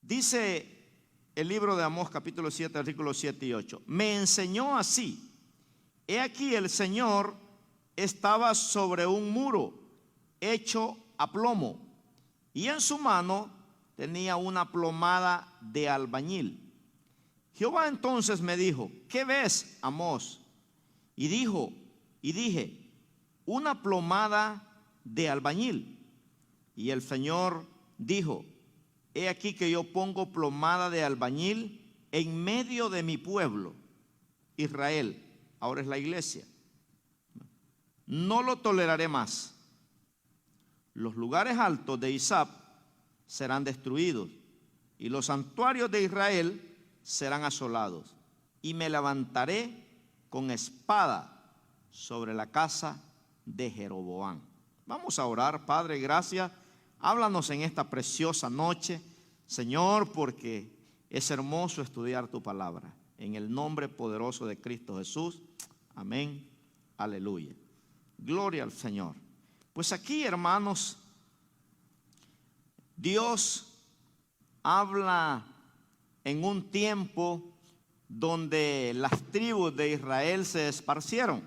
Dice el libro de Amós capítulo 7, artículos 7 y 8. Me enseñó así. He aquí el Señor estaba sobre un muro hecho a plomo, y en su mano tenía una plomada de albañil. Jehová entonces me dijo, ¿qué ves, Amós? Y dije, una plomada de albañil. Y el Señor dijo, he aquí que yo pongo plomada de albañil en medio de mi pueblo, Israel. Ahora es la iglesia. No lo toleraré más. Los lugares altos de Isaac serán destruidos, y los santuarios de Israel serán asolados. Y me levantaré con espada sobre la casa de Jeroboam. Vamos a orar. Padre, gracias. Háblanos en esta preciosa noche, Señor, porque es hermoso estudiar tu palabra. En el nombre poderoso de Cristo Jesús. Amén. Aleluya. Gloria al Señor. Pues aquí, hermanos, Dios habla en un tiempo donde las tribus de Israel se esparcieron.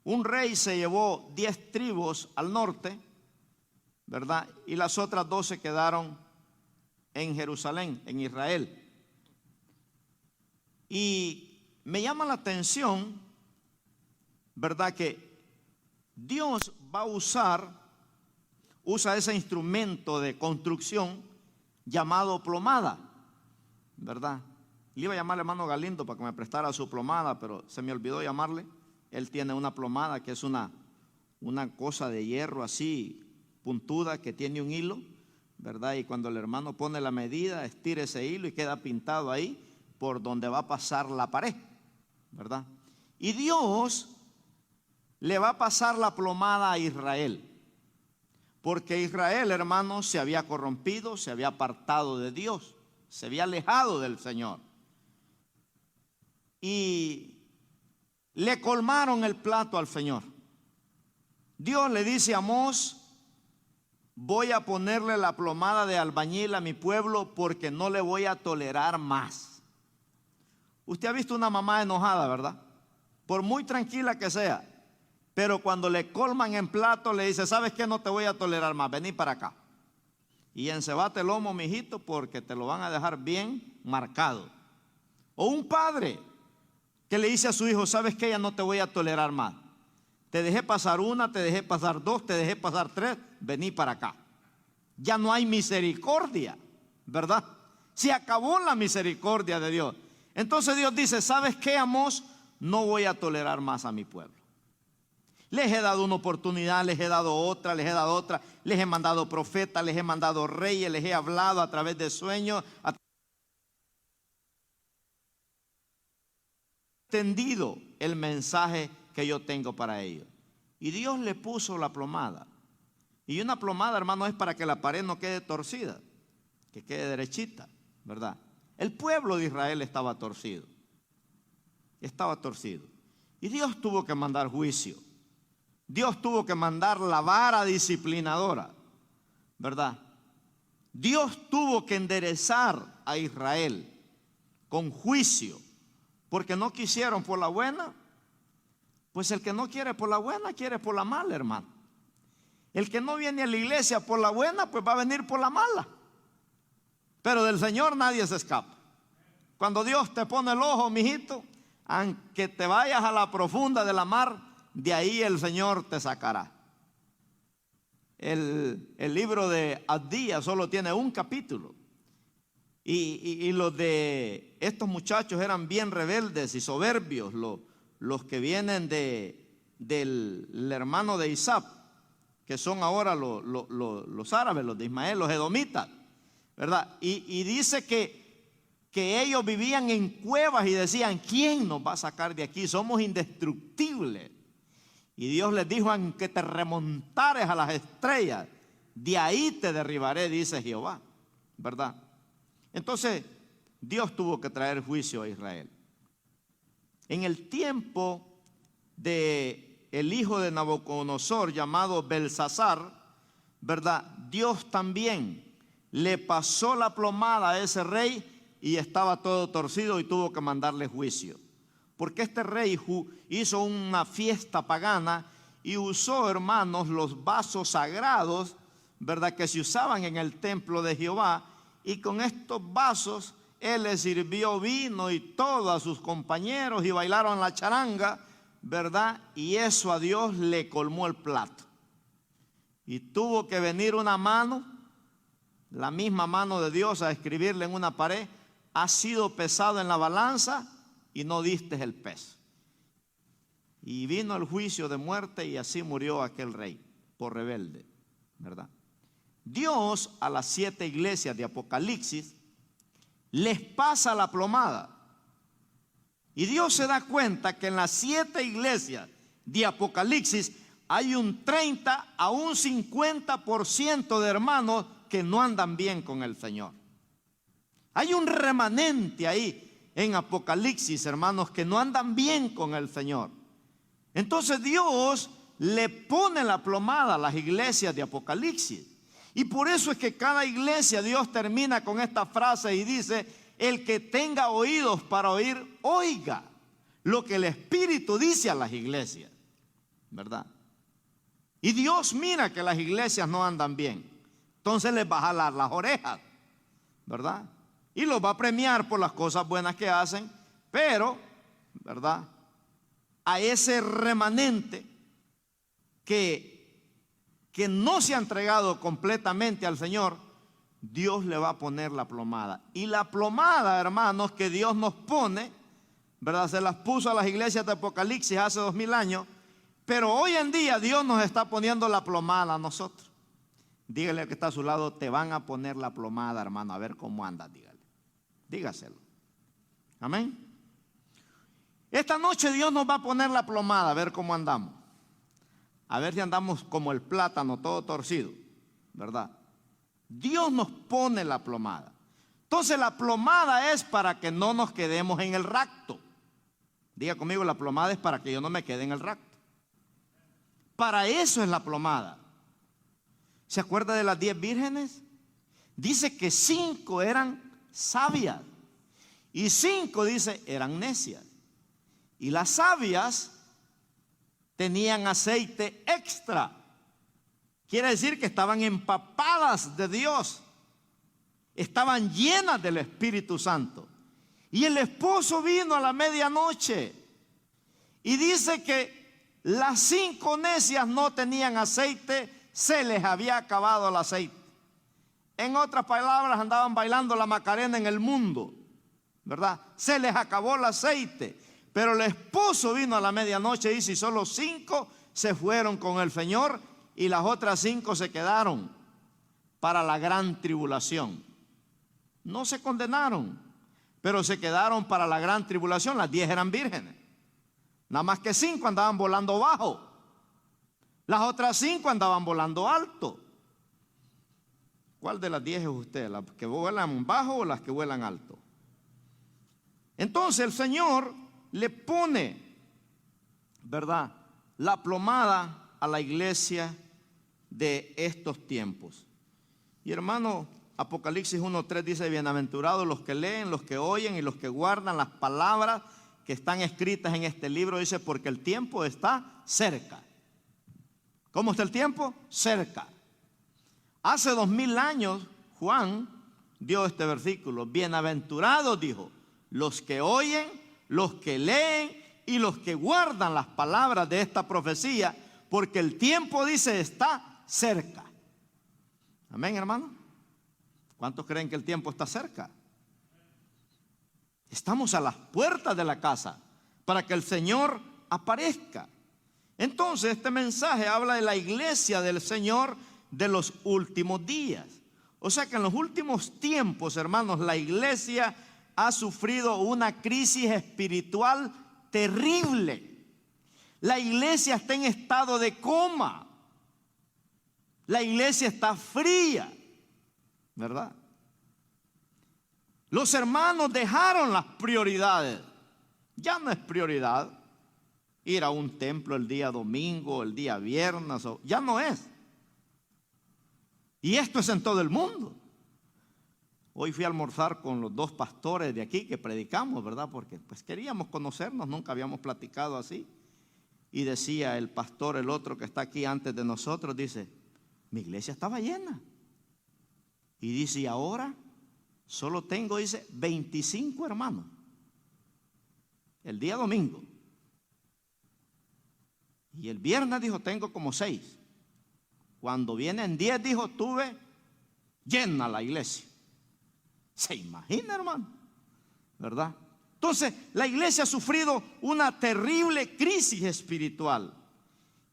Un rey se llevó 10 tribus al norte, ¿verdad? Y las otras 12 quedaron en Jerusalén, en Israel. Y me llama la atención, ¿verdad?, que Dios va a usa ese instrumento de construcción llamado plomada, ¿verdad? Le iba a llamar al hermano Galindo para que me prestara su plomada, pero se me olvidó llamarle. Él tiene una plomada que es una cosa de hierro así, puntuda, que tiene un hilo, ¿verdad? Y cuando el hermano pone la medida, estira ese hilo y queda pintado ahí por donde va a pasar la pared, ¿verdad? Y Dios le va a pasar la plomada a Israel, porque Israel, hermanos, se había corrompido, se había apartado de Dios, se había alejado del Señor. Y le colmaron el plato al Señor. Dios le dice a Amós, voy a ponerle la plomada de albañil a mi pueblo porque no le voy a tolerar más. Usted ha visto una mamá enojada, ¿verdad? Por muy tranquila que sea, pero cuando le colman en plato le dice, ¿sabes qué? No te voy a tolerar más, vení para acá. Y encebate el lomo, mijito, porque te lo van a dejar bien marcado. O un padre que le dice a su hijo, ¿sabes qué? Ya no te voy a tolerar más. Te dejé pasar una, te dejé pasar dos, te dejé pasar tres, vení para acá. Ya no hay misericordia, ¿verdad? Se acabó la misericordia de Dios. Entonces Dios dice, ¿sabes qué, Amós? No voy a tolerar más a mi pueblo. Les he dado una oportunidad, les he dado otra, les he dado otra. Les he mandado profetas, les he mandado reyes, les he hablado a través de sueños. Entendido el mensaje que yo tengo para ellos. Y Dios le puso la plomada. Y una plomada, hermano, es para que la pared no quede torcida, que quede derechita, ¿verdad? El pueblo de Israel estaba torcido. Estaba torcido. Y Dios tuvo que mandar juicio. Dios tuvo que mandar la vara disciplinadora, ¿verdad? Dios tuvo que enderezar a Israel con juicio, porque no quisieron por la buena. Pues el que no quiere por la buena, quiere por la mala, hermano. El que no viene a la iglesia por la buena, pues va a venir por la mala. Pero del Señor nadie se escapa. Cuando Dios te pone el ojo, mijito, aunque te vayas a la profunda de la mar, de ahí el Señor te sacará. El libro de Abdías solo tiene un capítulo. Y los de estos muchachos eran bien rebeldes y soberbios, los que vienen del hermano de Isaac, que son ahora los árabes, los de Ismael, los edomitas, ¿verdad? Y dice que ellos vivían en cuevas y decían, ¿quién nos va a sacar de aquí? Somos indestructibles. Y Dios les dijo, aunque te remontares a las estrellas, de ahí te derribaré, dice Jehová, ¿verdad? Entonces, Dios tuvo que traer juicio a Israel. En el tiempo de el hijo de Nabucodonosor, llamado Belsasar, ¿verdad? Dios también le pasó la plomada a ese rey y estaba todo torcido y tuvo que mandarle juicio. Porque este rey hizo una fiesta pagana y usó, hermanos, los vasos sagrados, ¿verdad?, que se usaban en el templo de Jehová, y con estos vasos él le sirvió vino y todo a sus compañeros y bailaron la charanga, ¿verdad? Y eso a Dios le colmó el plato. Y tuvo que venir una mano, la misma mano de Dios, a escribirle en una pared: has sido pesado en la balanza y no diste el peso. Y vino el juicio de muerte y así murió aquel rey por rebelde, ¿verdad? Dios a las 7 iglesias de Apocalipsis les pasa la plomada. Y Dios se da cuenta que en las 7 iglesias de Apocalipsis hay un 30 a un 50% de hermanos que no andan bien con el Señor. Hay un remanente ahí en Apocalipsis, hermanos, que no andan bien con el Señor. Entonces Dios le pone la plomada a las iglesias de Apocalipsis. Y por eso es que cada iglesia Dios termina con esta frase y dice: el que tenga oídos para oír, oiga lo que el Espíritu dice a las iglesias, ¿verdad? Y Dios mira que las iglesias no andan bien, entonces les va a jalar las orejas, ¿verdad? Y los va a premiar por las cosas buenas que hacen, pero, ¿verdad?, a ese remanente que no se ha entregado completamente al Señor, Dios le va a poner la plomada. Y la plomada, hermanos, que Dios nos pone, ¿verdad?, se las puso a las iglesias de Apocalipsis hace 2000 años, pero hoy en día Dios nos está poniendo la plomada a nosotros. Dígale al que está a su lado: te van a poner la plomada, hermano, a ver cómo andas, dígale. Dígaselo. Amén. Esta noche Dios nos va a poner la plomada, a ver cómo andamos. A ver si andamos como el plátano, todo torcido, ¿verdad? Dios nos pone la plomada. Entonces la plomada es para que no nos quedemos en el rapto. Diga conmigo: la plomada es para que yo no me quede en el rapto. Para eso es la plomada. ¿Se acuerda de las 10 vírgenes? Dice que 5 eran sabias y 5, dice, eran necias. Y las sabias tenían aceite extra. Quiere decir que estaban empapadas de Dios, estaban llenas del Espíritu Santo. Y el esposo vino a la medianoche y dice que las 5 necias no tenían aceite, se les había acabado el aceite. En otras palabras, andaban bailando la Macarena en el mundo, ¿verdad? Se les acabó el aceite. Pero el esposo vino a la medianoche, dice, y solo 5 se fueron con el Señor y las otras 5 se quedaron para la gran tribulación. No se condenaron, pero se quedaron para la gran tribulación. Las 10 eran vírgenes. Nada más que 5 andaban volando bajo. Las otras 5 andaban volando alto. ¿Cuál de las 10 es usted? ¿Las que vuelan bajo o las que vuelan alto? Entonces el Señor le pone, ¿verdad?, la plomada a la iglesia de estos tiempos. Y hermano, Apocalipsis 1:3 dice: bienaventurados los que leen, los que oyen y los que guardan las palabras que están escritas en este libro. Dice: porque el tiempo está cerca. ¿Cómo está el tiempo? Cerca. Hace 2000 años Juan dio este versículo: bienaventurados, dijo, los que oyen, los que leen y los que guardan las palabras de esta profecía, porque el tiempo, dice, está cerca. Amén, hermano. ¿Cuántos creen que el tiempo está cerca? Estamos a las puertas de la casa para que el Señor aparezca. Entonces este mensaje habla de la iglesia del Señor de los últimos días. O sea que en los últimos tiempos, hermanos, la iglesia ha sufrido una crisis espiritual terrible. La iglesia está en estado de coma. La iglesia está fría, ¿verdad? Los hermanos dejaron las prioridades. Ya no es prioridad ir a un templo el día domingo, el día viernes, ya no es. Y esto es en todo el mundo. Hoy fui a almorzar con los dos pastores de aquí que predicamos, ¿verdad? Porque pues queríamos conocernos, nunca habíamos platicado así. Y decía el pastor, el otro que está aquí antes de nosotros, dice, mi iglesia estaba llena. Y dice, y ahora solo tengo, dice, 25 hermanos. El día domingo. Y el viernes dijo, tengo como 6. Cuando vienen 10, dijo, tuve llena la iglesia. ¿Se imagina, hermano? ¿Verdad? Entonces, la iglesia ha sufrido una terrible crisis espiritual.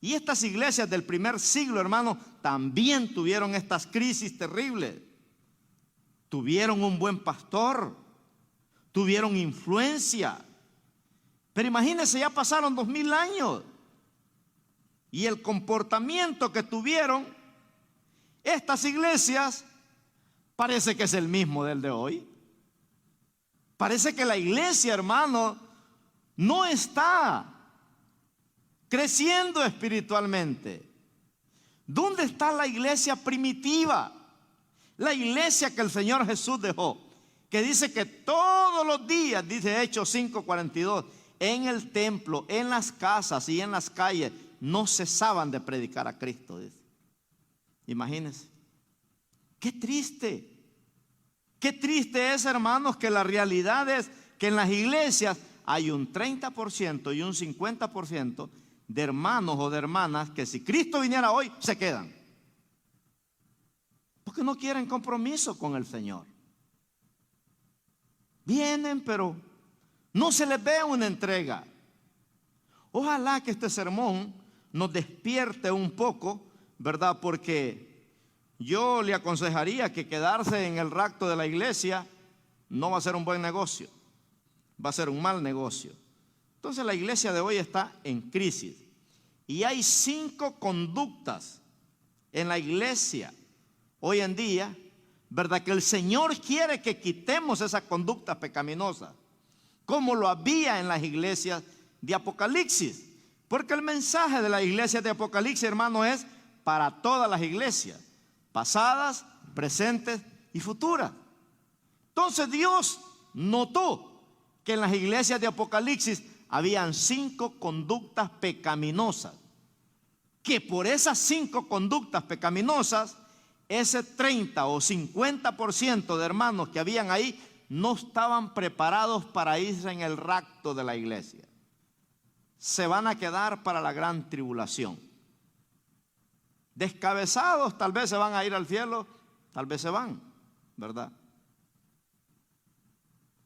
Y estas iglesias del primer siglo, hermano, también tuvieron estas crisis terribles. Tuvieron un buen pastor, tuvieron influencia. Pero imagínense, ya pasaron 2000 años. Y el comportamiento que tuvieron estas iglesias parece que es el mismo del de hoy. Parece que la iglesia, hermano, no está creciendo espiritualmente. ¿Dónde está la iglesia primitiva? La iglesia que el Señor Jesús dejó, que dice que todos los días, dice Hechos 5:42, en el templo, en las casas y en las calles, no cesaban de predicar a Cristo, dice. Imagínense. Qué triste. Qué triste es, hermanos, que la realidad es que en las iglesias hay un 30% y un 50% de hermanos o de hermanas que si Cristo viniera hoy, se quedan. Porque no quieren compromiso con el Señor. Vienen, pero no se les ve una entrega. Ojalá que este sermón nos despierte un poco, ¿verdad? Porque yo le aconsejaría que quedarse en el rapto de la iglesia no va a ser un buen negocio, va a ser un mal negocio. Entonces la iglesia de hoy está en crisis y hay 5 conductas en la iglesia hoy en día, ¿verdad? Que el Señor quiere que quitemos esas conductas pecaminosas, como lo había en las iglesias de Apocalipsis. Porque el mensaje de la iglesia de Apocalipsis, hermano, es para todas las iglesias, pasadas, presentes y futuras. Entonces Dios notó que en las iglesias de Apocalipsis habían 5 conductas pecaminosas, que por esas 5 conductas pecaminosas, ese 30 o 50% de hermanos que habían ahí no estaban preparados para irse en el rapto de la iglesia. Se van a quedar para la gran tribulación. Descabezados, tal vez se van a ir al cielo, tal vez se van, ¿verdad?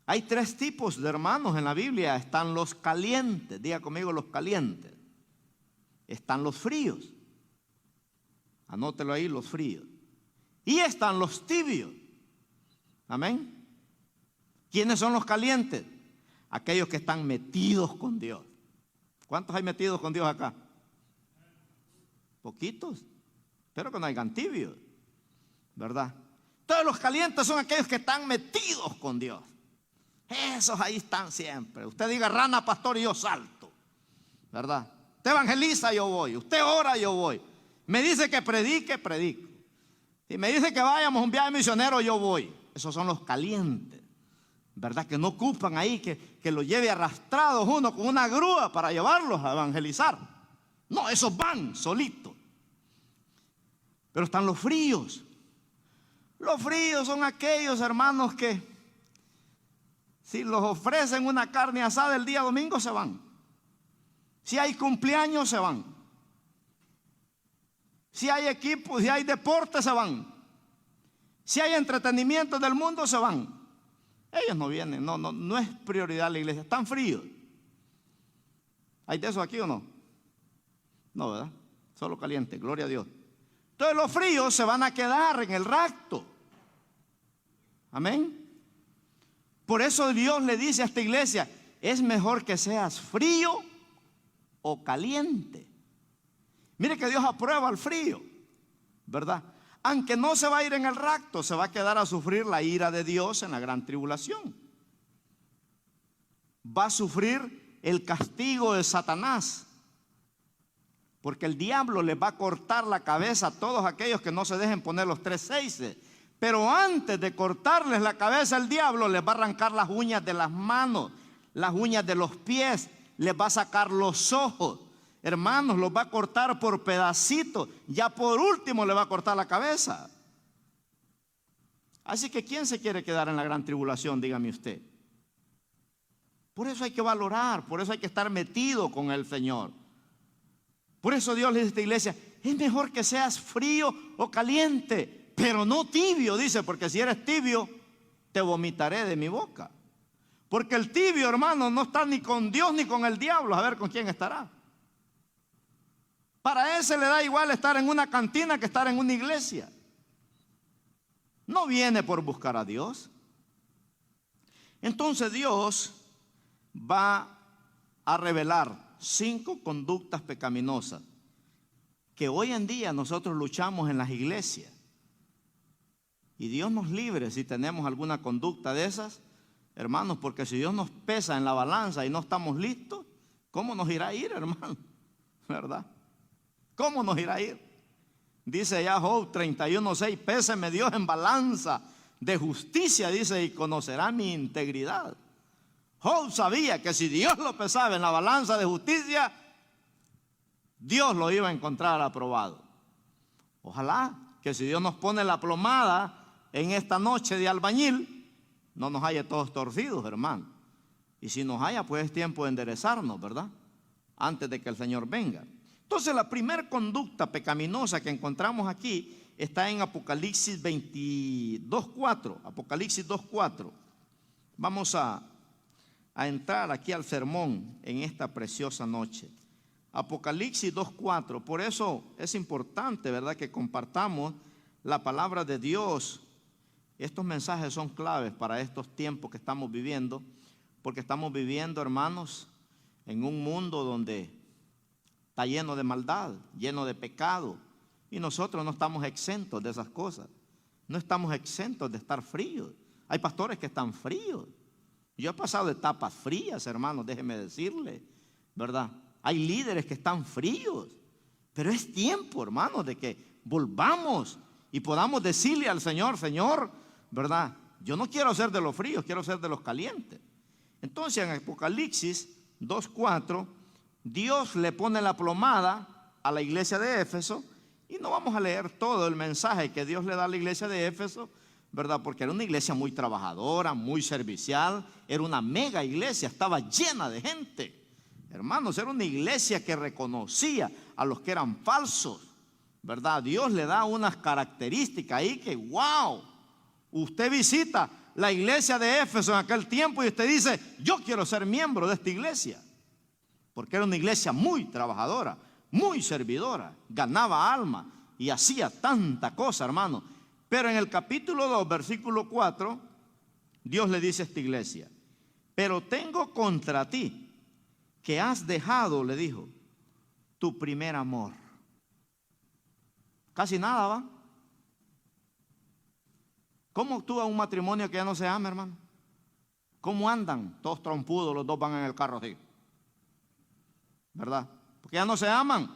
Hay 3 tipos de hermanos en la Biblia. Están los calientes, diga conmigo los calientes. Están los fríos. Anótelo ahí, los fríos. Y están los tibios. Amén. ¿Quiénes son los calientes? Aquellos que están metidos con Dios. ¿Cuántos hay metidos con Dios acá? Poquitos. Espero que no hayan tibios, ¿verdad? Todos los calientes son aquellos que están metidos con Dios. Esos ahí están siempre. Usted diga rana, pastor, y yo salto, ¿verdad? Usted evangeliza, yo voy. Usted ora, yo voy. Me dice que predique, predico. Si me dice que vayamos a un viaje misionero, yo voy. Esos son los calientes, ¿verdad? Que no ocupan ahí que los lleve arrastrados uno con una grúa para llevarlos a evangelizar. No, esos van solitos. Pero están los fríos. Los fríos son aquellos hermanos que si los ofrecen una carne asada el día domingo, se van. Si hay cumpleaños, se van. Si hay equipos, si hay deportes, se van. Si hay entretenimiento del mundo, se van. Ellos no vienen, no es prioridad la iglesia. Están fríos. ¿Hay de eso aquí o no? No, ¿verdad? Solo caliente, gloria a Dios. Entonces los fríos se van a quedar en el rapto. Amén. Por eso Dios le dice a esta iglesia, es mejor que seas frío o caliente. Mire que Dios aprueba el frío, ¿verdad? Aunque no se va a ir en el rapto, se va a quedar a sufrir la ira de Dios en la gran tribulación. Va a sufrir el castigo de Satanás. Porque el diablo les va a cortar la cabeza a todos aquellos que no se dejen poner los 3 6 Pero antes de cortarles la cabeza al diablo, les va a arrancar las uñas de las manos, las uñas de los pies, les va a sacar los ojos. Hermanos, los va a cortar por pedacitos. Ya por último le va a cortar la cabeza. Así que ¿quién se quiere quedar en la gran tribulación? Dígame usted. Por eso hay que valorar, por eso hay que estar metido con el Señor. Por eso Dios le dice a esta iglesia, es mejor que seas frío o caliente, pero no tibio, dice, porque si eres tibio, te vomitaré de mi boca. Porque el tibio, hermano, no está ni con Dios ni con el diablo, a ver con quién estará. Para ese le da igual estar en una cantina que estar en una iglesia. No viene por buscar a Dios. Entonces Dios va a revelar 5 conductas pecaminosas que hoy en día nosotros luchamos en las iglesias. Y Dios nos libre si tenemos alguna conducta de esas, hermanos, porque si Dios nos pesa en la balanza y no estamos listos, ¿cómo nos irá a ir, hermano? ¿Verdad? ¿Cómo nos irá a ir? Dice ya Job 31:6, péseme Dios en balanza de justicia, dice, y conocerá mi integridad. Job sabía que si Dios lo pesaba en la balanza de justicia, Dios lo iba a encontrar aprobado. Ojalá que si Dios nos pone la plomada en esta noche de albañil, no nos haya todos torcidos, hermano. Y si nos haya, pues es tiempo de enderezarnos, ¿verdad? Antes de que el Señor venga. Entonces la primera conducta pecaminosa que encontramos aquí está en Apocalipsis 22:4. Apocalipsis 2:4. Vamos a entrar aquí al sermón en esta preciosa noche. Apocalipsis 2:4. Por eso es importante, ¿verdad?, que compartamos la palabra de Dios. Estos mensajes son claves para estos tiempos que estamos viviendo, porque estamos viviendo, hermanos, en un mundo donde está lleno de maldad, lleno de pecado, y nosotros no estamos exentos de esas cosas. No estamos exentos de estar fríos. Hay pastores que están fríos. Yo he pasado etapas frías, hermanos, déjeme decirle, ¿verdad? Hay líderes que están fríos, pero es tiempo, hermanos, de que volvamos y podamos decirle al Señor, Señor, ¿verdad? Yo no quiero ser de los fríos, quiero ser de los calientes. Entonces en Apocalipsis 2:4, Dios le pone la plomada a la iglesia de Éfeso, y no vamos a leer todo el mensaje que Dios le da a la iglesia de Éfeso, ¿verdad? Porque era una iglesia muy trabajadora, muy servicial, era una mega iglesia, estaba llena de gente. Hermanos, era una iglesia que reconocía a los que eran falsos, ¿verdad? Dios le da unas características ahí que, wow, usted visita la iglesia de Éfeso en aquel tiempo y usted dice, yo quiero ser miembro de esta iglesia. Porque era una iglesia muy trabajadora, muy servidora, ganaba alma y hacía tanta cosa, hermano. Pero en el capítulo 2, versículo 4, Dios le dice a esta iglesia, pero tengo contra ti que has dejado, le dijo, tu primer amor. Casi nada, ¿va? ¿Cómo actúa un matrimonio que ya no se ama, hermano? ¿Cómo andan? Todos trompudos, los dos van en el carro así, ¿verdad? Porque ya no se aman.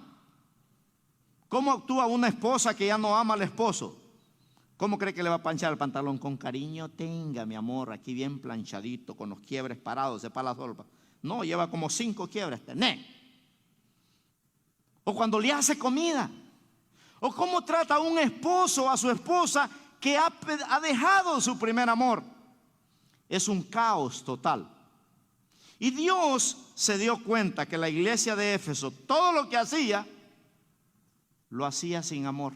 ¿Cómo actúa una esposa que ya no ama al esposo? ¿Cómo cree que le va a planchar el pantalón? Con cariño, tenga, mi amor, aquí bien planchadito, con los quiebres parados, sepa la solpa. No, lleva como 5 quiebres. O cuando le hace comida. O cómo trata un esposo a su esposa que ha dejado su primer amor. Es un caos total. Y Dios se dio cuenta que la iglesia de Éfeso, todo lo que hacía, lo hacía sin amor.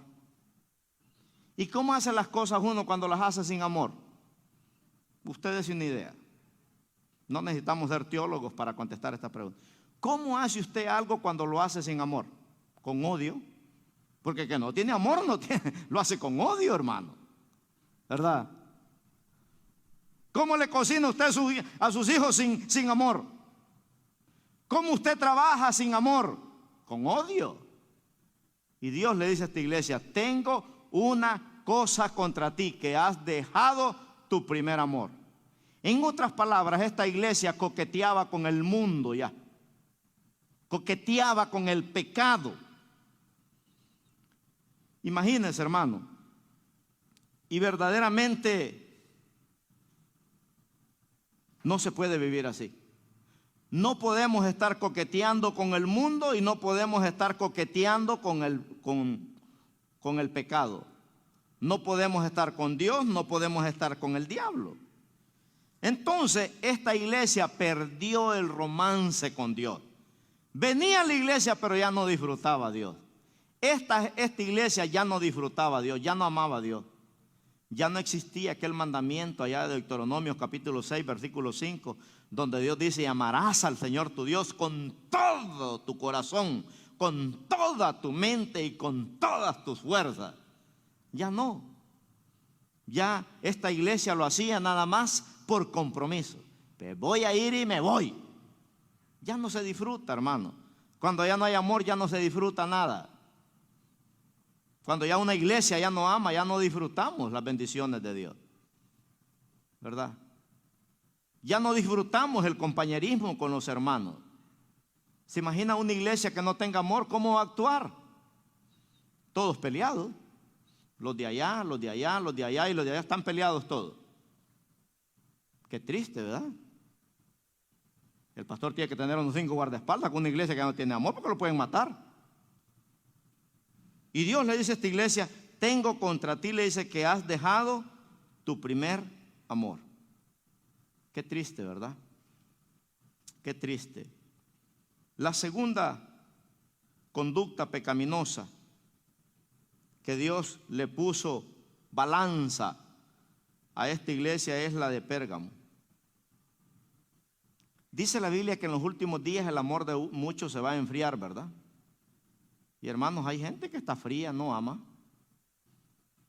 ¿Y cómo hace las cosas uno cuando las hace sin amor? Ustedes sin idea. No necesitamos ser teólogos para contestar esta pregunta. ¿Cómo hace usted algo cuando lo hace sin amor? Con odio. Porque que no tiene amor, lo hace con odio, hermano. ¿Verdad? ¿Cómo le cocina usted a sus hijos sin amor? ¿Cómo usted trabaja sin amor? Con odio. Y Dios le dice a esta iglesia, tengo una cosa contra ti, que has dejado tu primer amor. En otras palabras, esta iglesia coqueteaba con el mundo ya. Coqueteaba con el pecado. Imagínense, hermano, Y verdaderamente no se puede vivir así. No podemos estar coqueteando con el mundo y no podemos estar coqueteando con el pecado. No podemos estar con Dios, no podemos estar con el diablo. Entonces, esta iglesia perdió el romance con Dios. Venía a la iglesia, pero ya no disfrutaba a Dios. Esta iglesia ya no disfrutaba a Dios, ya no amaba a Dios. Ya no existía aquel mandamiento allá de Deuteronomio capítulo 6, versículo 5, donde Dios dice: amarás al Señor tu Dios con todo tu corazón, con toda tu mente y con todas tus fuerzas. Ya no. Ya esta iglesia lo hacía nada más por compromiso. Pues voy a ir y me voy. Ya no se disfruta, hermano. Cuando ya no hay amor, ya no se disfruta nada. Cuando ya una iglesia ya no ama, ya no disfrutamos las bendiciones de Dios, ¿verdad? Ya no disfrutamos el compañerismo con los hermanos. ¿Se imagina una iglesia que no tenga amor? ¿Cómo va a actuar? Todos peleados. Los de allá, los de allá, los de allá y los de allá están peleados todos. Qué triste, ¿verdad? El pastor tiene que tener unos 5 guardaespaldas con una iglesia que no tiene amor, porque lo pueden matar. Y Dios le dice a esta iglesia: tengo contra ti, le dice, que has dejado tu primer amor. Qué triste, ¿verdad? Qué triste. La segunda conducta pecaminosa que Dios le puso balanza a esta iglesia es la de Pérgamo. Dice la Biblia que en los últimos días el amor de muchos se va a enfriar, ¿verdad? Y hermanos, hay gente que está fría, no ama.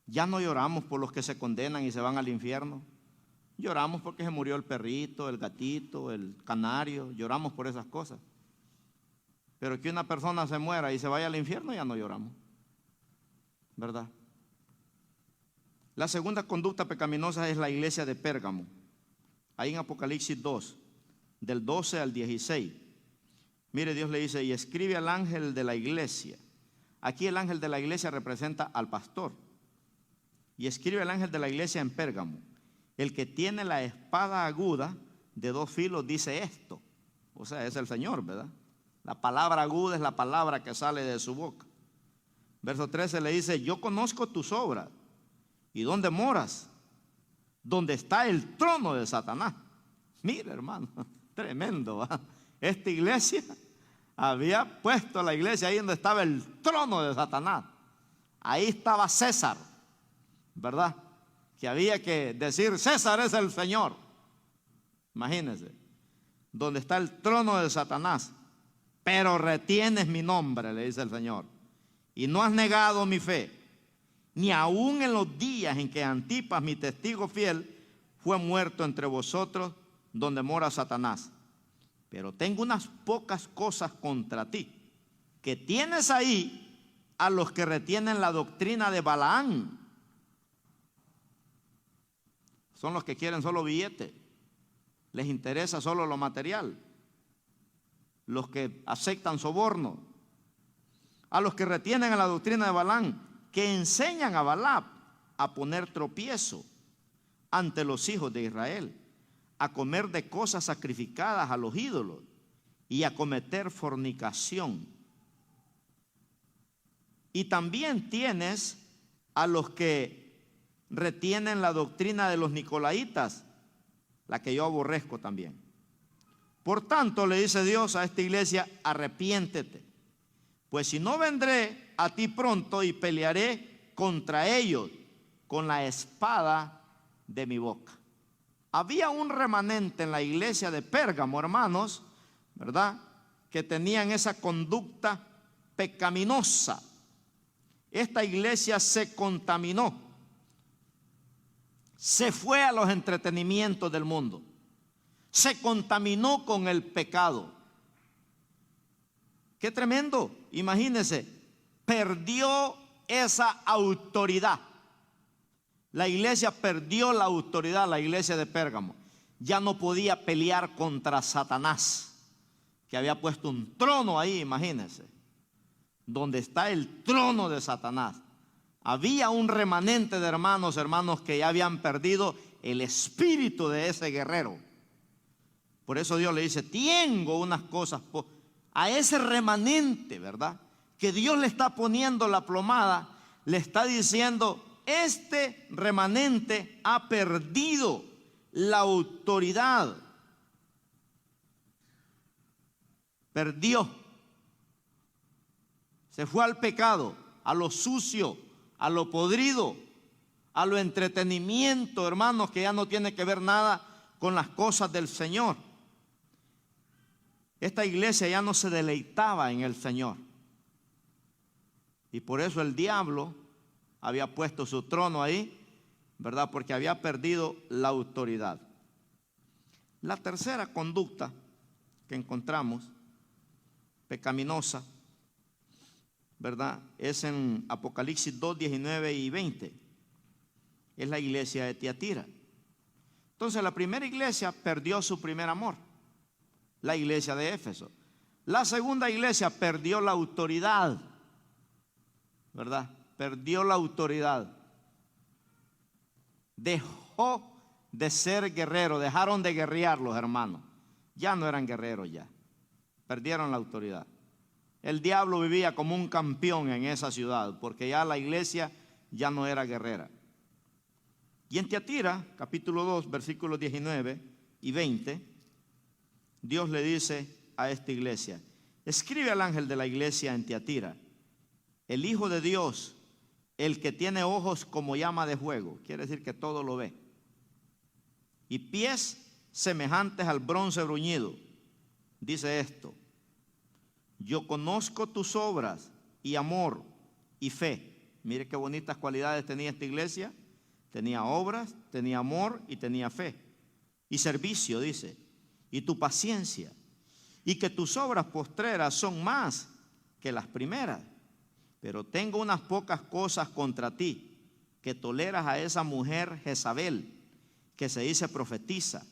Ya no lloramos por los que se condenan y se van al infierno. Lloramos porque se murió el perrito, el gatito, el canario. Lloramos por esas cosas. Pero que una persona se muera y se vaya al infierno, ya no lloramos, ¿verdad? La segunda conducta pecaminosa es la iglesia de Pérgamo. Ahí en Apocalipsis 2, del 12 al 16. Mire, Dios le dice: y escribe al ángel de la iglesia. Aquí el ángel de la iglesia representa al pastor. Y escribe al ángel de la iglesia en Pérgamo: el que tiene la espada aguda de 2 filos dice esto. O sea, es el Señor, ¿verdad? La palabra aguda es la palabra que sale de su boca. Verso 13 le dice: yo conozco tus obras y dónde moras, donde está el trono de Satanás. Mira, hermano, tremendo, ¿verdad? Esta iglesia había puesto la iglesia ahí donde estaba el trono de Satanás. Ahí estaba César, ¿verdad? Que había que decir: César es el Señor. Imagínense, donde está el trono de Satanás. Pero retienes mi nombre, le dice el Señor, y no has negado mi fe, ni aun en los días en que Antipas, mi testigo fiel, fue muerto entre vosotros, donde mora Satanás. Pero tengo unas pocas cosas contra ti, que tienes ahí a los que retienen la doctrina de Balaán. Son los que quieren solo billete, les interesa solo lo material, los que aceptan soborno. A los que retienen la doctrina de Balaán, que enseñan a Balaam a poner tropiezo ante los hijos de Israel, a comer de cosas sacrificadas a los ídolos y a cometer fornicación. Y también tienes a los que retienen la doctrina de los nicolaitas, la que yo aborrezco también. Por tanto, le dice Dios a esta iglesia: arrepiéntete, pues si no, vendré a ti pronto y pelearé contra ellos con la espada de mi boca. Había un remanente en la iglesia de Pérgamo, hermanos, ¿verdad?, que tenían esa conducta pecaminosa. Esta iglesia se contaminó, se fue a los entretenimientos del mundo, se contaminó con el pecado. Qué tremendo, imagínense, perdió esa autoridad. La iglesia perdió la autoridad, la iglesia de Pérgamo. Ya no podía pelear contra Satanás, que había puesto un trono ahí, imagínense, donde está el trono de Satanás. Había un remanente de hermanos que ya habían perdido el espíritu de ese guerrero. Por eso Dios le dice, tengo unas cosas a ese remanente, ¿verdad? Que Dios le está poniendo la plomada, le está diciendo, este remanente ha perdido la autoridad. Perdió. Se fue al pecado, a lo sucio, a lo podrido, a lo entretenimiento, hermanos, que ya no tiene que ver nada con las cosas del Señor. Esta iglesia ya no se deleitaba en el Señor. Y por eso el diablo había puesto su trono ahí, ¿verdad? Porque había perdido la autoridad. La tercera conducta que encontramos, pecaminosa, ¿verdad? Es en Apocalipsis 2, 19 y 20. Es la iglesia de Tiatira. Entonces la primera iglesia perdió su primer amor, la iglesia de Éfeso. La segunda iglesia perdió la autoridad, ¿verdad? Perdió la autoridad. Dejó de ser guerrero, dejaron de guerrear los hermanos. Ya no eran guerreros ya. Perdieron la autoridad. El diablo vivía como un campeón en esa ciudad, porque ya la iglesia ya no era guerrera. Y en Tiatira, capítulo 2, versículos 19 y 20, Dios le dice a esta iglesia, escribe al ángel de la iglesia en Tiatira, el Hijo de Dios, el que tiene ojos como llama de fuego, quiere decir que todo lo ve, y pies semejantes al bronce bruñido, dice esto, yo conozco tus obras y amor y fe. Mire qué bonitas cualidades tenía esta iglesia. Tenía obras, tenía amor y tenía fe. Y servicio, dice. Y tu paciencia. Y que tus obras postreras son más que las primeras. Pero tengo unas pocas cosas contra ti, que toleras a esa mujer Jezabel, que se dice profetiza,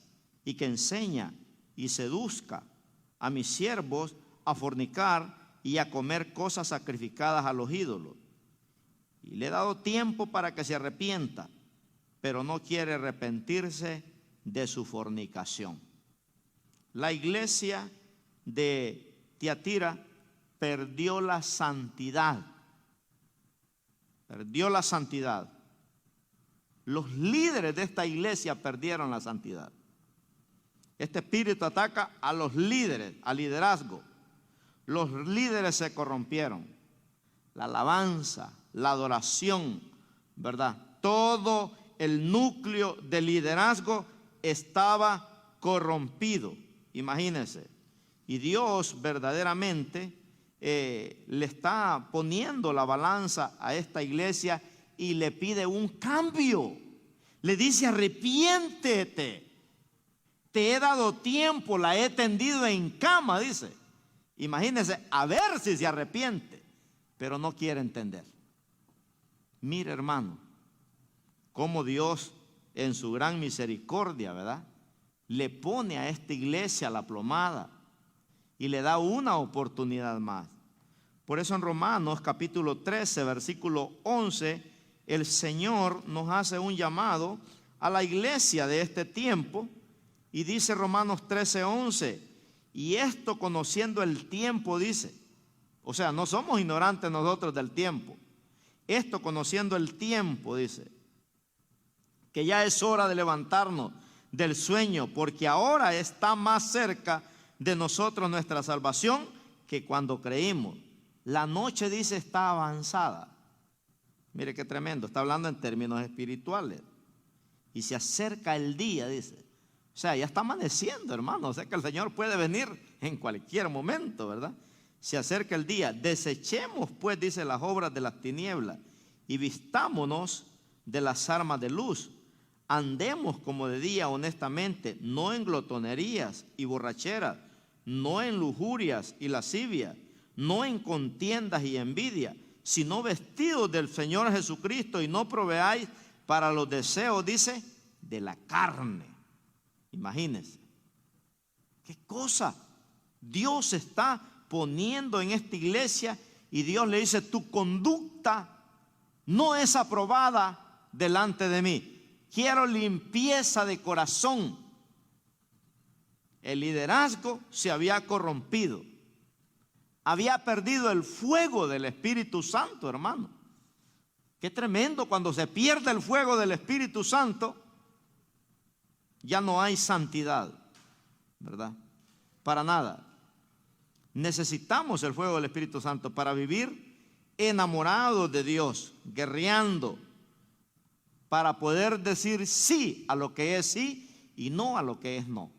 y que enseña y seduzca a mis siervos a fornicar y a comer cosas sacrificadas a los ídolos. Y le he dado tiempo para que se arrepienta, pero no quiere arrepentirse de su fornicación. La iglesia de Tiatira perdió la santidad. Perdió la santidad. Los líderes de esta iglesia perdieron la santidad. Este espíritu ataca a los líderes, al liderazgo. Los líderes se corrompieron. La alabanza, la adoración, ¿verdad? Todo el núcleo del liderazgo estaba corrompido. Imagínense. Y Dios verdaderamente le está poniendo la balanza a esta iglesia y le pide un cambio. Le dice, arrepiéntete. Te he dado tiempo, la he tendido en cama, dice. Imagínense, a ver si se arrepiente, pero no quiere entender. Mire, hermano, cómo Dios en su gran misericordia, ¿verdad?, le pone a esta iglesia la plomada y le da una oportunidad más. Por eso en Romanos capítulo 13, versículo 11, el Señor nos hace un llamado a la iglesia de este tiempo y dice Romanos 13, 11, y esto conociendo el tiempo, dice, o sea, no somos ignorantes nosotros del tiempo. Esto conociendo el tiempo, dice, que ya es hora de levantarnos del sueño, porque ahora está más cerca de nosotros nuestra salvación que cuando creímos. La noche, dice, está avanzada. Mire qué tremendo, está hablando en términos espirituales. Y se acerca el día, dice. O sea, ya está amaneciendo, hermano. O sea que el Señor puede venir en cualquier momento, ¿verdad? Se acerca el día. Desechemos, pues, dice, las obras de las tinieblas y vistámonos de las armas de luz. Andemos como de día honestamente, no en glotonerías y borracheras, no en lujurias y lascivias, no en contiendas y envidia, sino vestidos del Señor Jesucristo y no proveáis para los deseos, dice, de la carne. Imagínense. ¿Qué cosa? Dios está poniendo en esta iglesia y Dios le dice, tu conducta no es aprobada delante de mí. Quiero limpieza de corazón. El liderazgo se había corrompido. Había perdido el fuego del Espíritu Santo, hermano. Qué tremendo cuando se pierde el fuego del Espíritu Santo. Ya no hay santidad, ¿verdad? Para nada. Necesitamos el fuego del Espíritu Santo para vivir enamorados de Dios, guerreando, para poder decir sí a lo que es sí y no a lo que es no.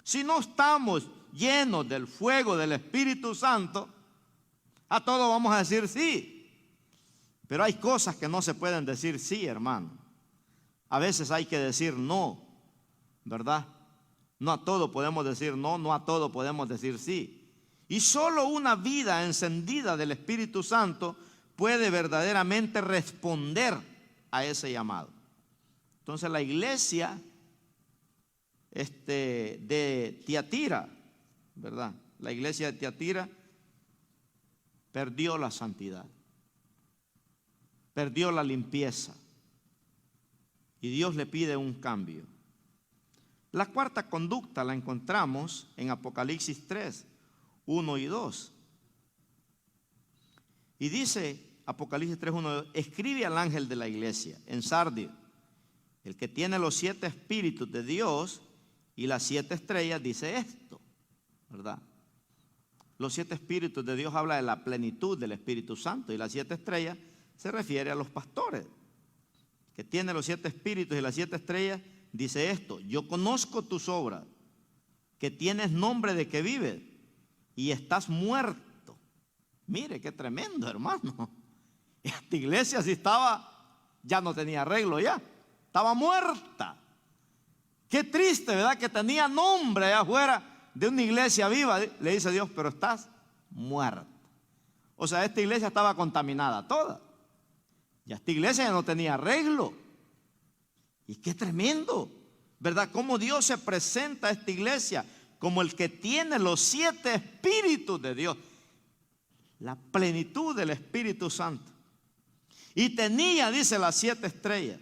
Si no estamos llenos del fuego del Espíritu Santo, a todo vamos a decir sí. Pero hay cosas que no se pueden decir sí, hermano. A veces hay que decir no, ¿verdad? No a todo podemos decir no, no a todo podemos decir sí. Y solo una vida encendida del Espíritu Santo puede verdaderamente responder a ese llamado. Entonces la iglesia de Tiatira, ¿verdad? La iglesia de Tiatira perdió la santidad, perdió la limpieza, y Dios le pide un cambio. La cuarta conducta la encontramos en Apocalipsis 3, 1 y 2. Y dice Apocalipsis 3, 1 y 2: escribe al ángel de la iglesia en Sardis, el que tiene los 7 espíritus de Dios y las 7 estrellas, dice esto, ¿verdad? Los 7 espíritus de Dios habla de la plenitud del Espíritu Santo, y las 7 estrellas se refiere a los pastores. Que tiene los 7 espíritus y las 7 estrellas, dice esto: yo conozco tus obras, que tienes nombre de que vives y estás muerto. Mire qué tremendo, hermano. Esta iglesia sí estaba, ya no tenía arreglo ya, estaba muerta. Qué triste, ¿verdad? Que tenía nombre allá afuera de una iglesia viva. Le dice Dios: pero estás muerta. O sea, esta iglesia estaba contaminada toda. Ya esta iglesia ya no tenía arreglo. Y qué tremendo, ¿verdad? Cómo Dios se presenta a esta iglesia como el que tiene los 7 espíritus de Dios, la plenitud del Espíritu Santo. Y tenía, dice, las 7 estrellas.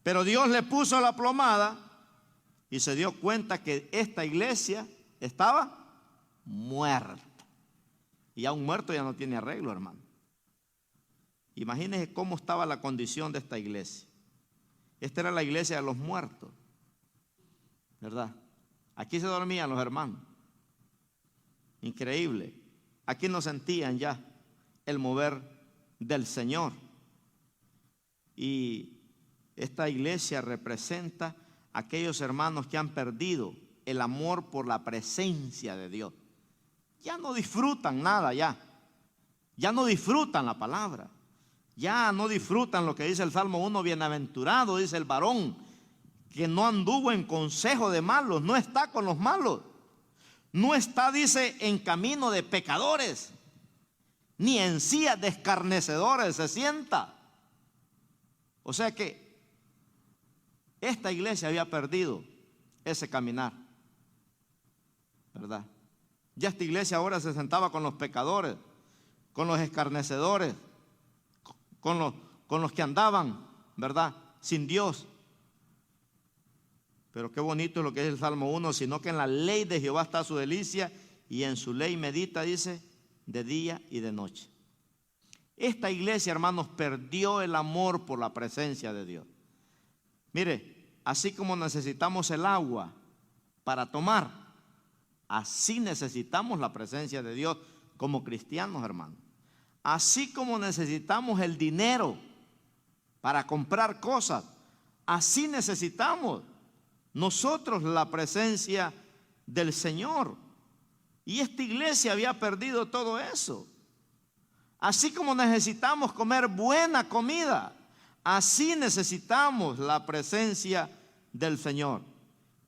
Pero Dios le puso la plomada y se dio cuenta que esta iglesia estaba muerta. Y ya un muerto ya no tiene arreglo, hermano. Imagínense cómo estaba la condición de esta iglesia. Esta era la iglesia de los muertos, ¿verdad? Aquí se dormían los hermanos. Increíble. Aquí no sentían ya el mover del Señor. Y esta iglesia representa a aquellos hermanos que han perdido el amor por la presencia de Dios. Ya no disfrutan nada ya. Ya no disfrutan la palabra. Ya no disfrutan lo que dice el Salmo 1, bienaventurado, dice el varón, que no anduvo en consejo de malos, no está con los malos, no está, dice, en camino de pecadores, ni en sillas de escarnecedores se sienta. O sea que esta iglesia había perdido ese caminar, ¿verdad? Ya esta iglesia ahora se sentaba con los pecadores, con los escarnecedores, con los que andaban, ¿verdad?, sin Dios. Pero qué bonito es lo que es el Salmo 1, sino que en la ley de Jehová está su delicia, y en su ley medita, dice, de día y de noche. Esta iglesia, hermanos, perdió el amor por la presencia de Dios. Mire, así como necesitamos el agua para tomar, así necesitamos la presencia de Dios como cristianos, hermanos. Así como necesitamos el dinero para comprar cosas, así necesitamos nosotros la presencia del Señor. Y esta iglesia había perdido todo eso. Así como necesitamos comer buena comida, así necesitamos la presencia del Señor.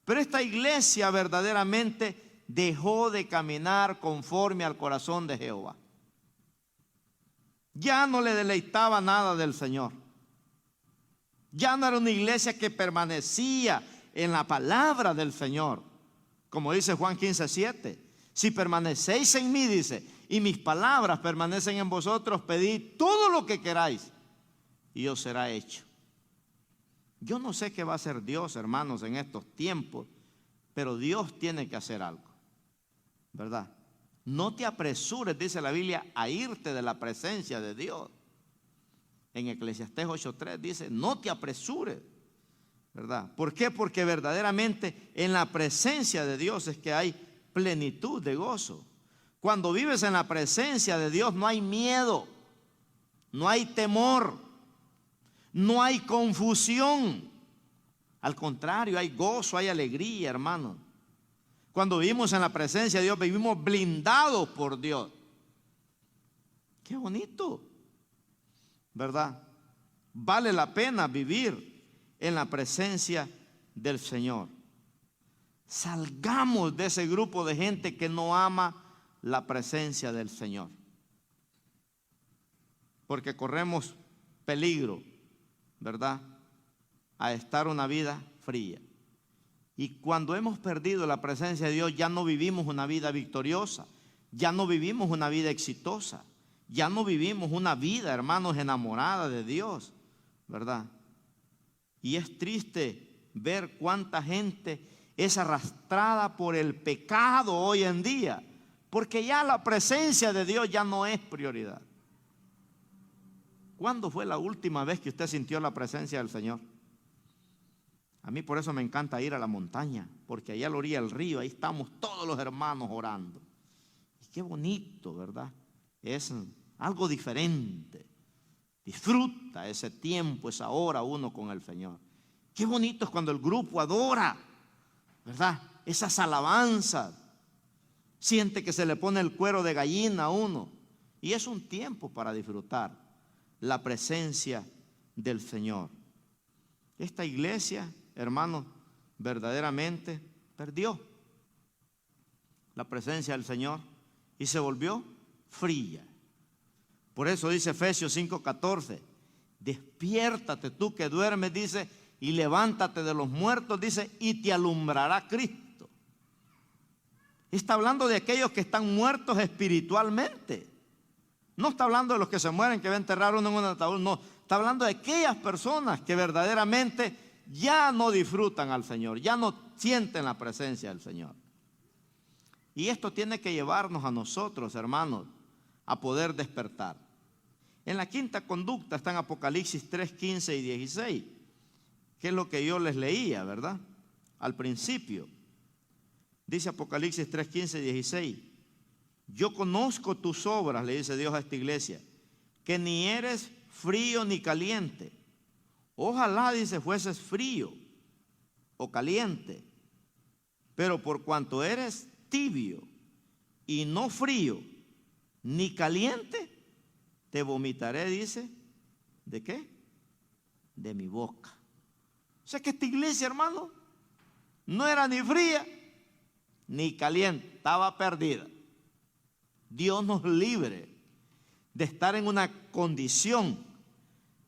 Pero esta iglesia verdaderamente dejó de caminar conforme al corazón de Jehová. Ya no le deleitaba nada del Señor. Ya no era una iglesia que permanecía en la palabra del Señor. Como dice Juan 15:7. Si permanecéis en mí, dice, y mis palabras permanecen en vosotros, pedid todo lo que queráis y os será hecho. Yo no sé qué va a hacer Dios, hermanos, en estos tiempos, pero Dios tiene que hacer algo, ¿verdad? No te apresures, dice la Biblia, a irte de la presencia de Dios. En Eclesiastés 8:3 dice, no te apresures, ¿verdad? ¿Por qué? Porque verdaderamente en la presencia de Dios es que hay plenitud de gozo. Cuando vives en la presencia de Dios no hay miedo, no hay temor, no hay confusión. Al contrario, hay gozo, hay alegría, hermano. Cuando vivimos en la presencia de Dios, vivimos blindados por Dios. Qué bonito, ¿verdad? Vale la pena vivir en la presencia del Señor. Salgamos de ese grupo de gente que no ama la presencia del Señor, porque corremos peligro, ¿verdad?, a estar una vida fría. Y cuando hemos perdido la presencia de Dios, ya no vivimos una vida victoriosa, ya no vivimos una vida exitosa, ya no vivimos una vida, hermanos, enamorada de Dios, ¿verdad? Y es triste ver cuánta gente es arrastrada por el pecado hoy en día, porque ya la presencia de Dios ya no es prioridad. ¿Cuándo fue la última vez que usted sintió la presencia del Señor? A mí por eso me encanta ir a la montaña, porque allá a la orilla del río, ahí estamos todos los hermanos orando. Y qué bonito, ¿verdad? Es algo diferente. Disfruta ese tiempo, esa hora uno con el Señor. Qué bonito es cuando el grupo adora, ¿verdad? Esas alabanzas. Siente que se le pone el cuero de gallina a uno. Y es un tiempo para disfrutar la presencia del Señor. Esta iglesia, hermanos, verdaderamente perdió la presencia del Señor y se volvió fría. Por eso dice Efesios 5:14, despiértate tú que duermes, dice, y levántate de los muertos, dice, y te alumbrará Cristo. Está hablando de aquellos que están muertos espiritualmente. No está hablando de los que se mueren, que va a enterrar uno en un ataúd, no. Está hablando de aquellas personas que verdaderamente ya no disfrutan al Señor, ya no sienten la presencia del Señor. Y esto tiene que llevarnos a nosotros, hermanos, a poder despertar. En la quinta conducta está en Apocalipsis 3:15 y 16, que es lo que yo les leía, ¿verdad? Al principio. Dice Apocalipsis 3:15 y 16, yo conozco tus obras, le dice Dios a esta iglesia, que ni eres frío ni caliente. Ojalá, dice, fueses frío o caliente, pero por cuanto eres tibio y no frío ni caliente, te vomitaré, dice, ¿de qué? De mi boca. O sea que esta iglesia, hermano, no era ni fría ni caliente, estaba perdida. Dios nos libre de estar en una condición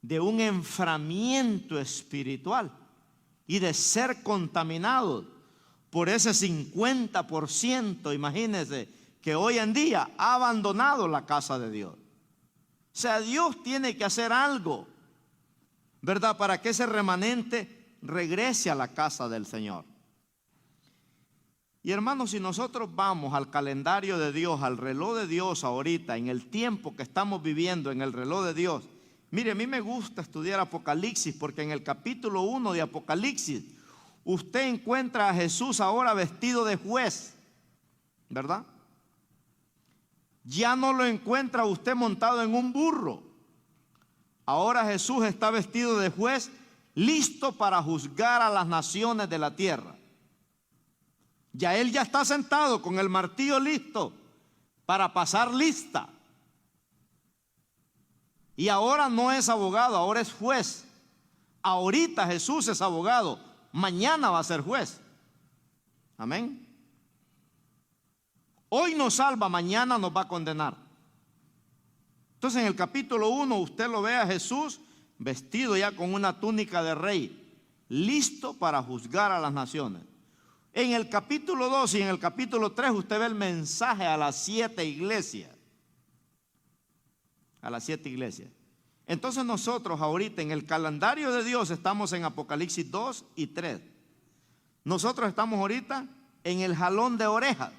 de un enfriamiento espiritual y de ser contaminados por ese 50%, imagínense, que hoy en día ha abandonado la casa de Dios. O sea, Dios tiene que hacer algo, ¿verdad?, para que ese remanente regrese a la casa del Señor. Y hermanos, si nosotros vamos al calendario de Dios, al reloj de Dios ahorita, en el tiempo que estamos viviendo, en el reloj de Dios, mire, a mí me gusta estudiar Apocalipsis, porque en el capítulo 1 de Apocalipsis, usted encuentra a Jesús ahora vestido de juez, ¿verdad? Ya no lo encuentra usted montado en un burro. Ahora Jesús está vestido de juez, listo para juzgar a las naciones de la tierra. Ya Él ya está sentado con el martillo listo para pasar lista. Y ahora no es abogado, ahora es juez. Ahorita Jesús es abogado, mañana va a ser juez. Amén. Hoy nos salva, mañana nos va a condenar. Entonces en el capítulo 1 usted lo ve a Jesús vestido ya con una túnica de rey, listo para juzgar a las naciones. En el capítulo 2 y en el capítulo 3 usted ve el mensaje a las 7 iglesias. a las 7 iglesias. Entonces nosotros ahorita en el calendario de Dios estamos en Apocalipsis 2 y 3. Nosotros estamos ahorita en el jalón de orejas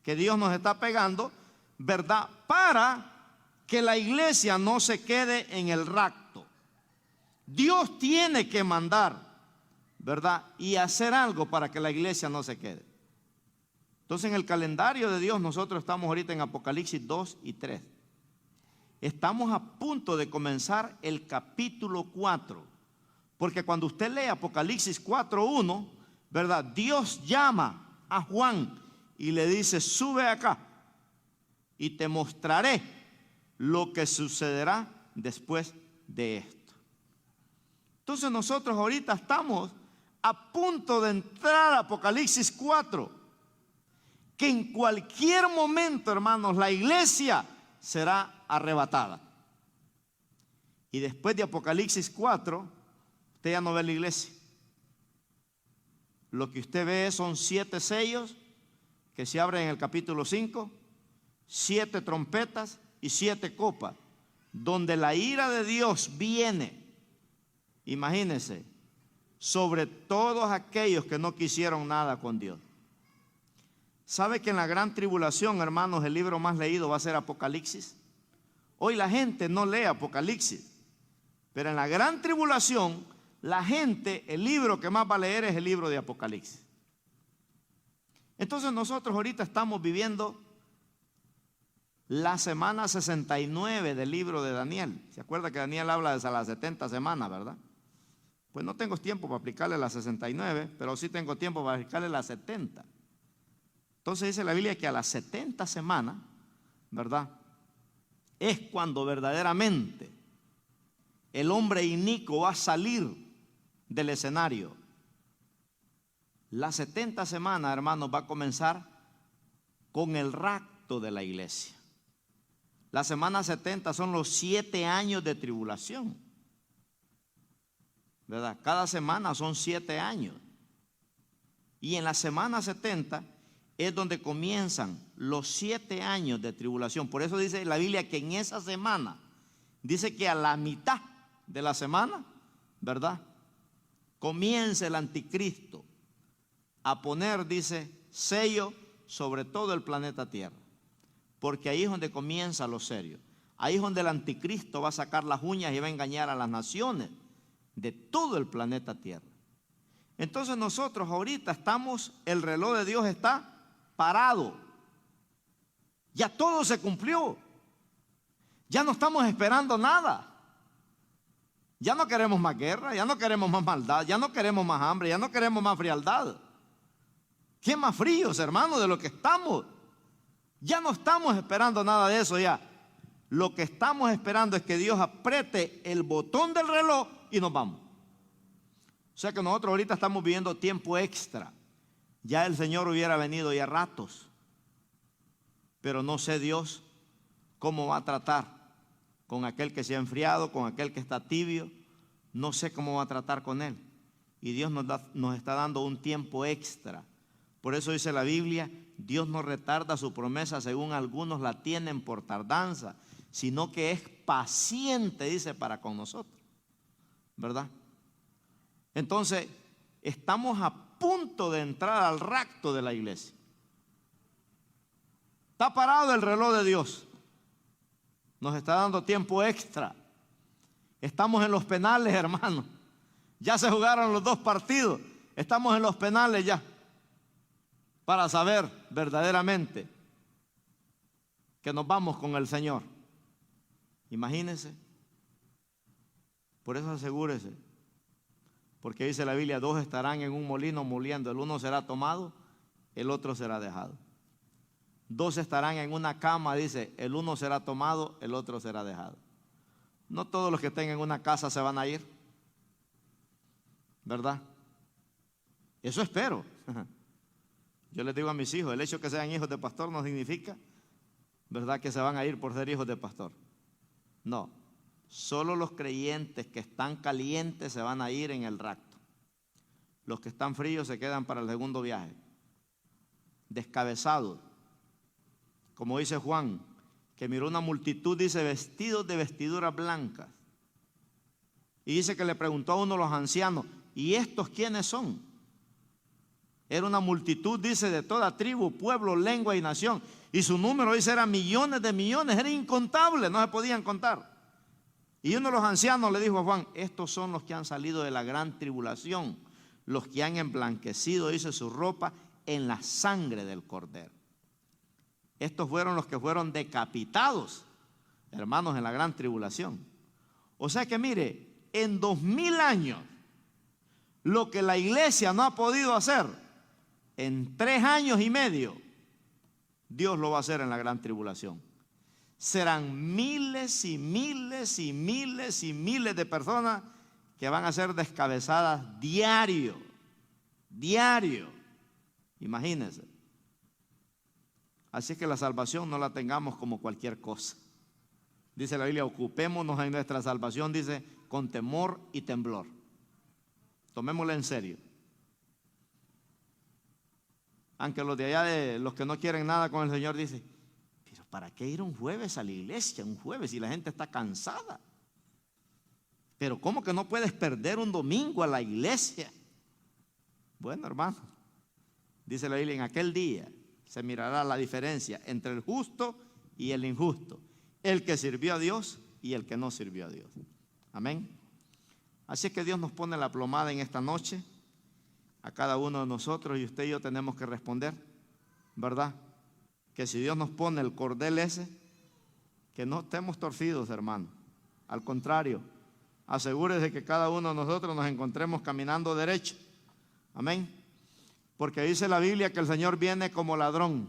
que Dios nos está pegando, ¿verdad? Para que la iglesia no se quede en el rapto. Dios tiene que mandar, ¿verdad? Y hacer algo para que la iglesia no se quede. Entonces en el calendario de Dios nosotros estamos ahorita en Apocalipsis 2 y 3. Estamos a punto de comenzar el capítulo 4. Porque cuando usted lee Apocalipsis 4:1, ¿verdad? Dios llama a Juan y le dice: sube acá y te mostraré lo que sucederá después de esto. Entonces nosotros ahorita estamos a punto de entrar a Apocalipsis 4, que en cualquier momento, hermanos, la iglesia será arrebatada. Y después de Apocalipsis 4, usted ya no ve la iglesia. Lo que usted ve son 7 sellos que se abren en el capítulo 5, 7 trompetas y 7 copas, donde la ira de Dios viene, imagínense, sobre todos aquellos que no quisieron nada con Dios. ¿Sabe que en la gran tribulación, hermanos, el libro más leído va a ser Apocalipsis? Hoy la gente no lee Apocalipsis, pero en la gran tribulación, la gente, el libro que más va a leer es el libro de Apocalipsis. Entonces nosotros ahorita estamos viviendo la semana 69 del libro de Daniel. ¿Se acuerda que Daniel habla de las 70 semanas, verdad? Pues no tengo tiempo para aplicarle las 69, pero sí tengo tiempo para aplicarle las 70. Entonces dice la Biblia que a las 70 semanas, ¿verdad?, es cuando verdaderamente el hombre inicuo va a salir del escenario. Las 70 semanas, hermanos, va a comenzar con el rapto de la iglesia. La semana 70 son los 7 años de tribulación, ¿verdad? Cada semana son 7 años. Y en la semana 70 es donde comienzan los 7 años de tribulación. Por eso dice la Biblia que en esa semana, dice que a la mitad de la semana, ¿verdad?, comienza el anticristo a poner, dice, sello sobre todo el planeta Tierra. Porque ahí es donde comienza lo serio. Ahí es donde el anticristo va a sacar las uñas y va a engañar a las naciones de todo el planeta Tierra. Entonces nosotros ahorita estamos, el reloj de Dios está parado. Ya todo se cumplió. Ya no estamos esperando nada. Ya no queremos más guerra, ya no queremos más maldad, ya no queremos más hambre, ya no queremos más frialdad. ¿Qué más fríos, hermanos, de lo que estamos? Ya no estamos esperando nada de eso ya. Lo que estamos esperando es que Dios apriete el botón del reloj y nos vamos. O sea que nosotros ahorita estamos viviendo tiempo extra. Ya el Señor hubiera venido ya ratos. Pero no sé Dios cómo va a tratar con aquel que se ha enfriado, con aquel que está tibio. No sé cómo va a tratar con él. Y Dios nos está dando un tiempo extra. Por eso dice la Biblia, Dios no retarda su promesa según algunos la tienen por tardanza, sino que es paciente, dice, para con nosotros, ¿verdad? Entonces, estamos a punto de entrar al rapto de la iglesia. Está parado el reloj de Dios. Nos está dando tiempo extra. Estamos en los penales, hermano. Ya se jugaron los 2 partidos. Estamos en los penales ya. Para saber verdaderamente que nos vamos con el Señor. Imagínense. Por eso asegúrese. Porque dice la Biblia, 2 estarán en un molino moliendo. El uno será tomado, el otro será dejado. 2 estarán en una cama, dice, el uno será tomado, el otro será dejado. No todos los que estén en una casa se van a ir, ¿verdad? Eso espero. Yo les digo a mis hijos, el hecho de que sean hijos de pastor no significa, ¿verdad?, que se van a ir por ser hijos de pastor. No, solo los creyentes que están calientes se van a ir en el rapto. Los que están fríos se quedan para el segundo viaje. Descabezados. Como dice Juan, que miró una multitud, dice, vestidos de vestiduras blancas. Y dice que le preguntó a uno de los ancianos, ¿y estos quiénes son? Era una multitud, dice, de toda tribu, pueblo, lengua y nación. Y su número, dice, era millones de millones, era incontable, no se podían contar. Y uno de los ancianos le dijo a Juan, estos son los que han salido de la gran tribulación, los que han emblanquecido, dice, su ropa en la sangre del Cordero. Estos fueron los que fueron decapitados, hermanos, en la gran tribulación. O sea que mire, en 2000 años, lo que la iglesia no ha podido hacer, en 3 años y medio, Dios lo va a hacer en la gran tribulación. Serán miles y miles y miles y miles de personas que van a ser descabezadas diario, imagínense. Así que la salvación no la tengamos como cualquier cosa. Dice la Biblia, ocupémonos en nuestra salvación, dice, con temor y temblor. Tomémosla en serio. Aunque los de allá, de los que no quieren nada con el Señor, dicen, pero ¿para qué ir un jueves a la iglesia? Un jueves si la gente está cansada. Pero ¿cómo que no puedes perder un domingo a la iglesia? Bueno, hermano, dice la Biblia, en aquel día se mirará la diferencia entre el justo y el injusto, el que sirvió a Dios y el que no sirvió a Dios. Amén. Así es que Dios nos pone la plomada en esta noche a cada uno de nosotros, y usted y yo tenemos que responder, ¿verdad? Que si Dios nos pone el cordel ese, que no estemos torcidos, hermano. Al contrario, asegúrese que cada uno de nosotros nos encontremos caminando derecho. Amén. Porque dice la Biblia que el Señor viene como ladrón,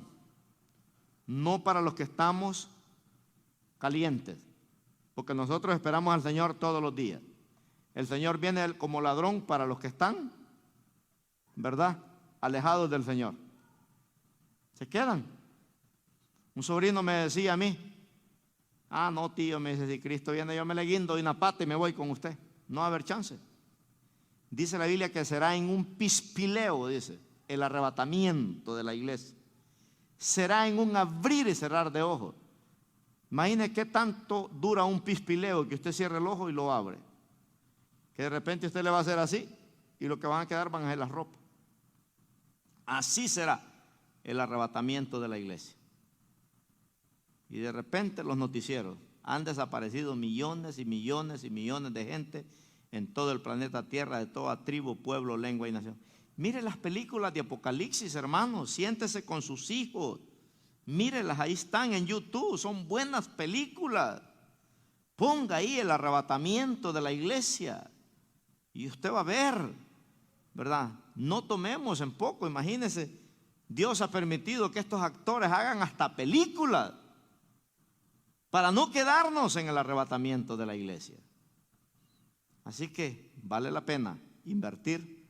no para los que estamos calientes, porque nosotros esperamos al Señor todos los días. El Señor viene como ladrón para los que están, ¿verdad?, alejados del Señor. Se quedan. Un sobrino me decía a mí, no tío, me dice, si Cristo viene yo me le guindo de una pata y me voy con usted. No va a haber chance. Dice la Biblia que será en un pispileo, dice, el arrebatamiento de la iglesia. Será en un abrir y cerrar de ojos. Imagine qué tanto dura un pispileo, que usted cierre el ojo y lo abre. Que de repente usted le va a hacer así y lo que van a quedar van a ser las ropas. Así será el arrebatamiento de la iglesia. Y de repente los noticieros, han desaparecido millones y millones y millones de gente en todo el planeta Tierra, de toda tribu, pueblo, lengua y nación. Mire las películas de Apocalipsis, hermanos, siéntese con sus hijos, mírelas, ahí están en YouTube, son buenas películas. Ponga ahí el arrebatamiento de la iglesia y usted va a ver, ¿verdad? No tomemos en poco, imagínense, Dios ha permitido que estos actores hagan hasta películas para no quedarnos en el arrebatamiento de la iglesia. Así que vale la pena invertir,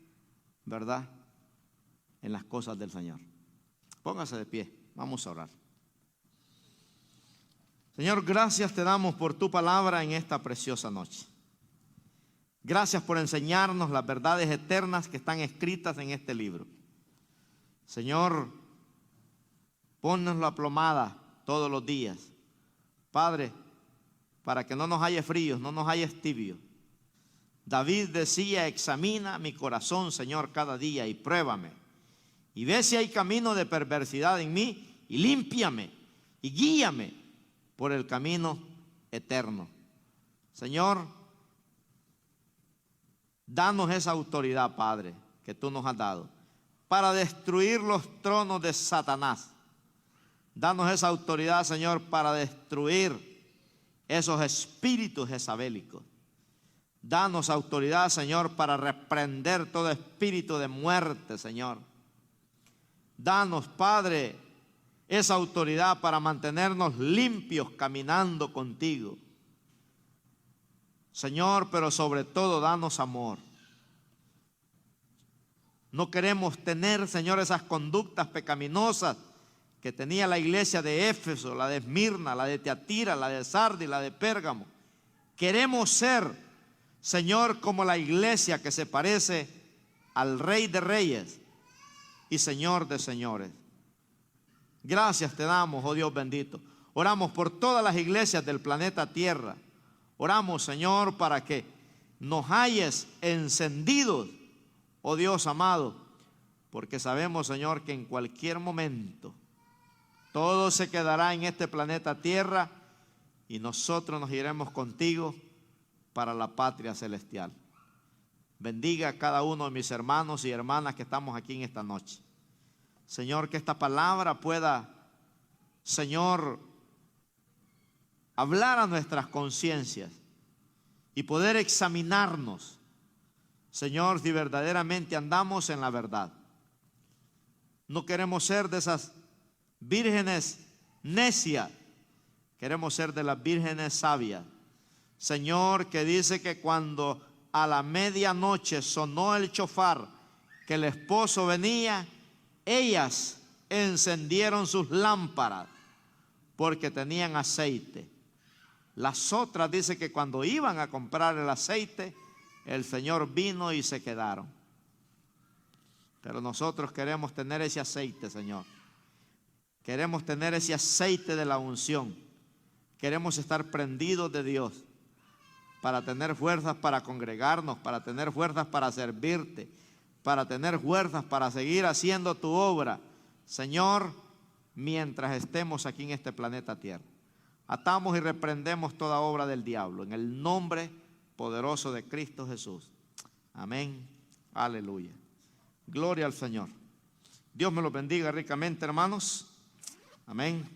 ¿verdad?, en las cosas del Señor. Póngase de pie, vamos a orar. Señor, gracias te damos por tu palabra en esta preciosa noche. Gracias por enseñarnos las verdades eternas que están escritas en este libro. Señor, ponnos la plomada todos los días, Padre, para que no nos haya fríos, no nos haya tibios. David decía, examina mi corazón, Señor, cada día y pruébame. Y ve si hay camino de perversidad en mí y límpiame y guíame por el camino eterno. Señor, danos esa autoridad, Padre, que tú nos has dado para destruir los tronos de Satanás. Danos esa autoridad, Señor, para destruir esos espíritus jezabélicos. Danos autoridad, Señor, para reprender todo espíritu de muerte, Señor. Danos, Padre, esa autoridad para mantenernos limpios caminando contigo. Señor, pero sobre todo danos amor. No queremos tener, Señor, esas conductas pecaminosas que tenía la iglesia de Éfeso, la de Esmirna, la de Tiatira, la de Sardis, la de Pérgamo. Queremos ser, Señor, como la iglesia que se parece al Rey de Reyes y Señor de Señores. Gracias te damos, oh Dios bendito. Oramos por todas las iglesias del planeta Tierra. Oramos, Señor, para que nos halles encendidos, oh Dios amado, porque sabemos, Señor, que en cualquier momento todo se quedará en este planeta Tierra y nosotros nos iremos contigo para la patria celestial. Bendiga a cada uno de mis hermanos y hermanas que estamos aquí en esta noche. Señor, que esta palabra pueda, Señor, hablar a nuestras conciencias y poder examinarnos, Señor, si verdaderamente andamos en la verdad. No queremos ser de esas vírgenes necias, queremos ser de las vírgenes sabias. Señor, que dice que cuando a la medianoche sonó el shofar, que el esposo venía, ellas encendieron sus lámparas porque tenían aceite. Las otras dice que cuando iban a comprar el aceite, el Señor vino y se quedaron. Pero nosotros queremos tener ese aceite, Señor. Queremos tener ese aceite de la unción. Queremos estar prendidos de Dios para tener fuerzas para congregarnos, para tener fuerzas para servirte, para tener fuerzas para seguir haciendo tu obra, Señor, mientras estemos aquí en este planeta Tierra. Atamos y reprendemos toda obra del diablo en el nombre poderoso de Cristo Jesús. Amén. Aleluya. Gloria al Señor. Dios me los bendiga ricamente, hermanos. Amén.